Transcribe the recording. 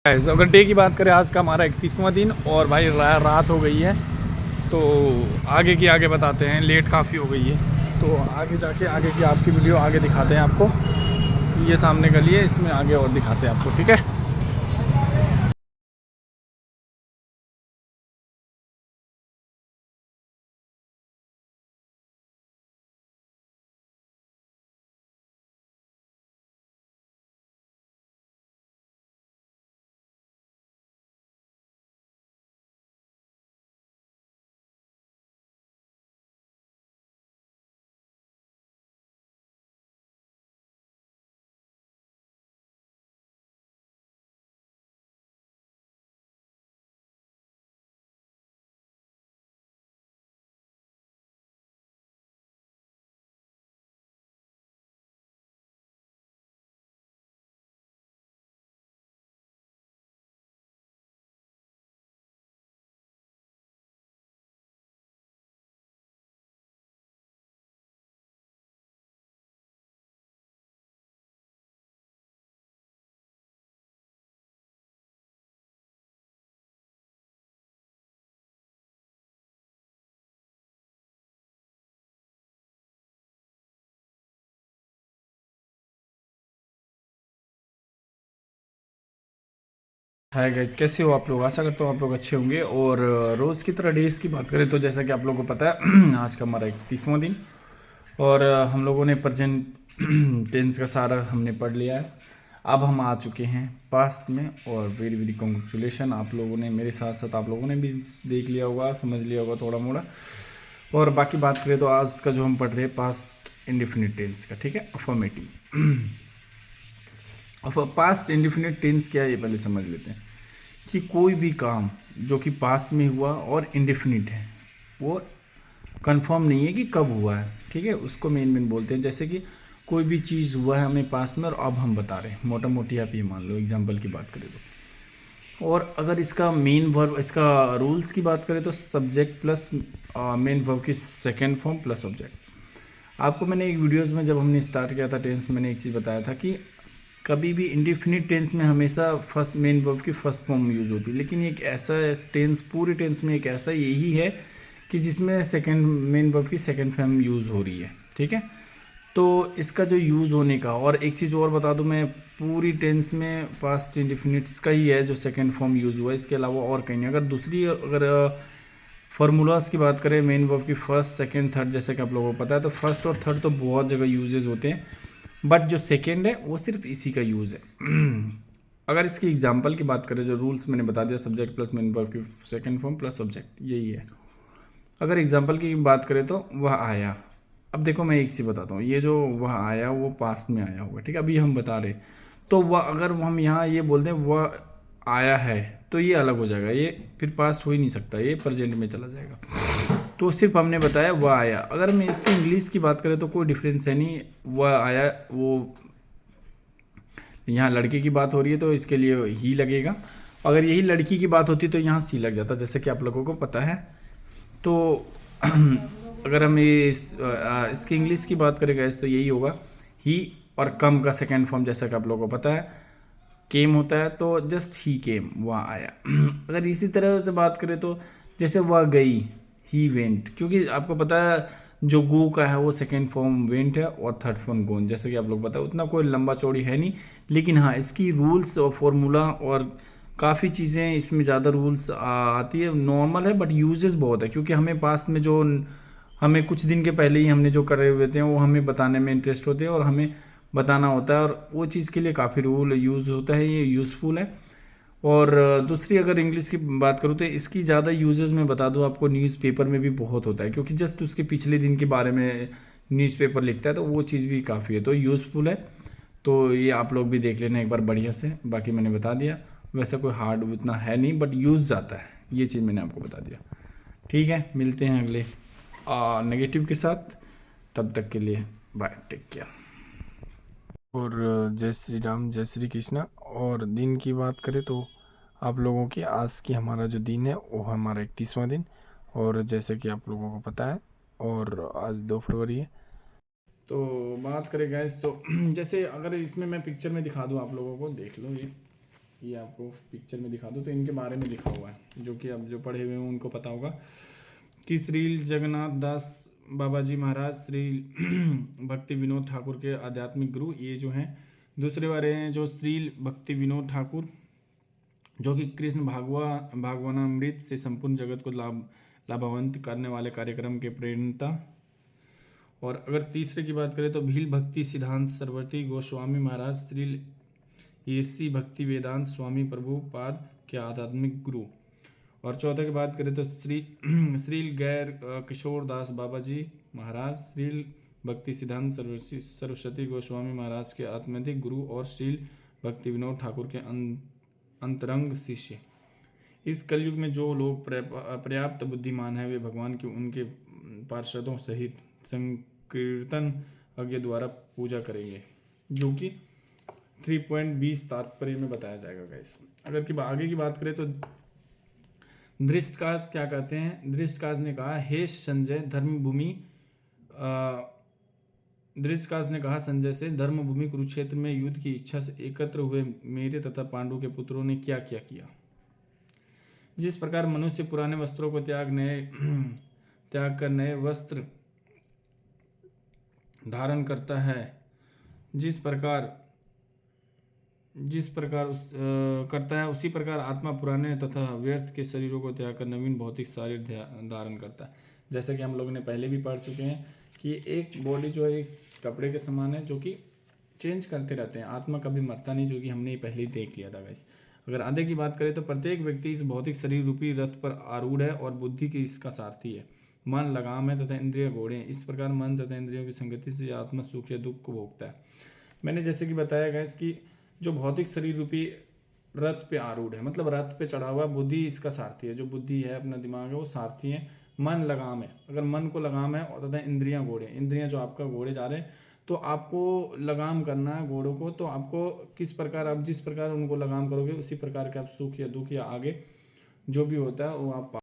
अगर डे की बात करें, आज का हमारा 31वां दिन और भाई रात हो गई है। तो आगे की आगे बताते हैं, लेट काफ़ी हो गई है तो आगे जाके आगे की आपकी वीडियो आगे दिखाते हैं आपको। ये सामने गली है, इसमें आगे और दिखाते हैं आपको, ठीक है। हाय गाइस, कैसे हो आप लोग? आशा करता हूँ आप लोग अच्छे होंगे। और रोज़ की तरह डेज़ की बात करें तो जैसा कि आप लोगों को पता है आज का हमारा 31वां दिन। और हम लोगों ने प्रेजेंट टेंस का सारा हमने पढ़ लिया है। अब हम आ चुके हैं पास्ट में, और वेरी वेरी कॉन्ग्रेचुलेशन। आप लोगों ने मेरे साथ साथ आप लोगों ने भी देख लिया होगा, समझ लिया होगा थोड़ा मोड़ा। और बाकी बात करें तो आज का जो हम पढ़ रहे हैं पास्ट इंडेफिनिट टेंस का, ठीक है, अफर्मेटिव। अब पास्ट इंडेफिनिट टेंस क्या है ये पहले समझ लेते हैं कि कोई भी काम जो कि पास्ट में हुआ और इंडेफिनिट है, वो कंफर्म नहीं है कि कब हुआ है, ठीक है, उसको मेन बोलते हैं। जैसे कि कोई भी चीज़ हुआ है हमें पास्ट में और अब हम बता रहे हैं, मोटा मोटी आप ये मान लो, एग्जांपल की बात करें तो। और अगर इसका मेन वर्ब, इसका रूल्स की बात करें तो सब्जेक्ट प्लस मेन वर्ब की सेकेंड फॉर्म प्लस ऑब्जेक्ट। आपको मैंने एक वीडियोज़ में जब हमने स्टार्ट किया था टेंस, मैंने एक चीज़ बताया था कि कभी भी इंडेफिनिट टेंस में हमेशा फर्स्ट मेन वर्ब की फर्स्ट फॉर्म यूज़ होती है, लेकिन एक ऐसा टेंस पूरी टेंस में एक ऐसा यही है कि जिसमें सेकंड मेन वर्ब की सेकंड फॉर्म यूज़ हो रही है, ठीक है। तो इसका जो यूज़ होने का, और एक चीज़ और बता दूं मैं, पूरी टेंस में पास्ट इंडेफिनिट्स का ही है जो सेकंड फॉर्म यूज़ हुआ है, इसके अलावा और कहीं नहीं। अगर दूसरी अगर फार्मूलाज की बात करें मेन वर्ब की फर्स्ट सेकंड थर्ड, जैसे कि आप लोगों को पता है, तो फर्स्ट और थर्ड तो बहुत जगह यूजेज होते हैं, बट जो सेकेंड है वो सिर्फ इसी का यूज़ है। अगर इसकी एग्जाम्पल की बात करें, जो रूल्स मैंने बता दिया, सब्जेक्ट प्लस मेन वर्ब की सेकेंड फॉर्म प्लस सब्जेक्ट, यही है। अगर एग्जाम्पल की बात करें तो वह आया। अब देखो मैं एक चीज़ बताता हूँ, ये जो वह आया वो पास्ट में आया होगा, ठीक है, अभी हम बता रहे। तो वह अगर हम यहाँ ये बोल दें वह आया है, तो ये अलग हो जाएगा, ये फिर पास्ट हो ही नहीं सकता, ये प्रेजेंट में चला जाएगा। तो सिर्फ हमने बताया वह आया। अगर मैं इसकी इंग्लिश की बात करें तो कोई डिफरेंस है नहीं, वह आया, वो यहाँ लड़के की बात हो रही है तो इसके लिए ही लगेगा। अगर यही लड़की की बात होती तो यहाँ सी लग जाता, जैसे कि आप लोगों को पता है। तो अगर हम इसकी इंग्लिश की बात करें गैस, तो यही होगा ही, और कम का सेकेंड फॉर्म जैसा कि आप लोगों को पता है केम होता है, तो जस्ट ही केम, वह आया। अगर इसी तरह से बात करें तो जैसे वह गई, ही वेंट, क्योंकि आपको पता है जो गो का है वो सेकेंड फॉर्म वेंट है और थर्ड फॉर्म गोन, जैसे कि आप लोग पता है, उतना कोई लंबा चौड़ी है नहीं। लेकिन हाँ, इसकी रूल्स और फॉर्मूला और काफ़ी चीज़ें इसमें ज़्यादा रूल्स आती है, नॉर्मल है बट यूजेस बहुत है, क्योंकि हमें पास्ट में जो हमें कुछ दिन के पहले ही हमने जो करे हुए थे वो हमें बताने में इंटरेस्ट होते हैं और हमें बताना होता है, और वो चीज़ के लिए काफ़ी रूल यूज़ होता है, ये यूज़फुल है। और दूसरी अगर इंग्लिश की बात करूँ तो इसकी ज़्यादा यूजेस मैं बता दूँ आपको, न्यूज़पेपर में भी बहुत होता है, क्योंकि जस्ट उसके पिछले दिन के बारे में न्यूज़पेपर लिखता है, तो वो चीज़ भी काफ़ी है, तो यूज़फुल है। तो ये आप लोग भी देख लेना एक बार बढ़िया से, बाकी मैंने बता दिया। वैसा कोई हार्ड उतना है नहीं, बट यूज़ जाता है, ये चीज़ मैंने आपको बता दिया। ठीक है, मिलते हैं अगले नेगेटिव के साथ, तब तक के लिए बाय, टेक केयर। और जय श्री राम, जय श्री कृष्णा। और दिन की बात करें तो आप लोगों की आज की हमारा जो दिन है वो हमारा 31वां दिन, और जैसे कि आप लोगों को पता है, और आज 2 फरवरी है। तो बात करें गैस तो जैसे अगर इसमें मैं पिक्चर में दिखा दूँ आप लोगों को, देख लो ये, ये आपको पिक्चर में दिखा दूँ तो इनके बारे में लिखा हुआ है, जो कि अब जो पढ़े हुए हैं उनको पता होगा कि श्री जगन्नाथ दास बाबा जी महाराज श्री भक्ति विनोद ठाकुर के आध्यात्मिक गुरु ये जो हैं। दूसरे वाले हैं जो श्री भक्ति विनोद ठाकुर, जो कि कृष्ण भागवनामृत से संपूर्ण जगत को लाभान्वित करने वाले कार्यक्रम के प्रेरणता। और अगर तीसरे की बात करें तो भील भक्ति सिद्धांत सरस्वती गोस्वामी महाराज श्री एसी भक्ति वेदांत स्वामी प्रभुपाद के आध्यात्मिक गुरु। और चौथे की बात करें तो श्री गैर किशोर दास बाबा जी महाराज श्री भक्ति सिद्धांत सरस्वती गोस्वामी महाराज के आत्मिक गुरु और श्री भक्ति विनोद ठाकुर के अंतरंग शिष्य। इस कलयुग में जो लोग पर्याप्त बुद्धिमान हैं वे भगवान की उनके पार्षदों सहित संकीर्तन यज्ञ द्वारा पूजा करेंगे, जो कि 3.20 तात्पर्य में बताया जाएगा गाइस। अगर आगे की बात करें तो धृष्टकाज क्या कहते हैं। धृष्टकाज ने कहा, हे संजय धृष्टकाज ने कहा संजय से, धर्मभूमि कुरुक्षेत्र में युद्ध की इच्छा से एकत्र हुए मेरे तथा पांडु के पुत्रों ने क्या क्या किया। जिस प्रकार मनुष्य पुराने वस्त्रों को त्याग कर नए वस्त्र धारण करता है, जिस प्रकार करता है उसी प्रकार आत्मा पुराने तथा व्यर्थ के शरीरों को त्याग कर नवीन भौतिक शरीर धारण करता है। जैसे कि हम लोगों ने पहले भी पढ़ चुके हैं कि एक बॉडी जो है एक कपड़े के समान है, जो कि चेंज करते रहते हैं। आत्मा कभी मरता नहीं, जो कि हमने पहले ही देख लिया था गाइस। अगर आगे की बात करें तो प्रत्येक व्यक्ति इस भौतिक शरीर रूपी रथ पर आरूढ़ है और बुद्धि की इसका सारथी है। मन लगाम है तथा इंद्रिय घोड़े हैं। इस प्रकार मन तथा इंद्रियों की संगति से आत्मा सुख या दुख को भोगता है। मैंने जैसे कि बताया गाइस कि जो भौतिक शरीर रूपी रथ पे आरूढ़ है, मतलब रथ पे चढ़ा हुआ, बुद्धि इसका सारथी है। जो बुद्धि है, अपना दिमाग है, वो सारथी है। मन लगाम है, अगर मन को लगाम है, और तथा इंद्रियां घोड़े, इंद्रियां जो आपका घोड़े जा रहे हैं, तो आपको लगाम करना है घोड़ों को। तो आपको किस प्रकार, आप जिस प्रकार उनको लगाम करोगे उसी प्रकार के आप सुख या दुख या आगे जो भी होता है वो आप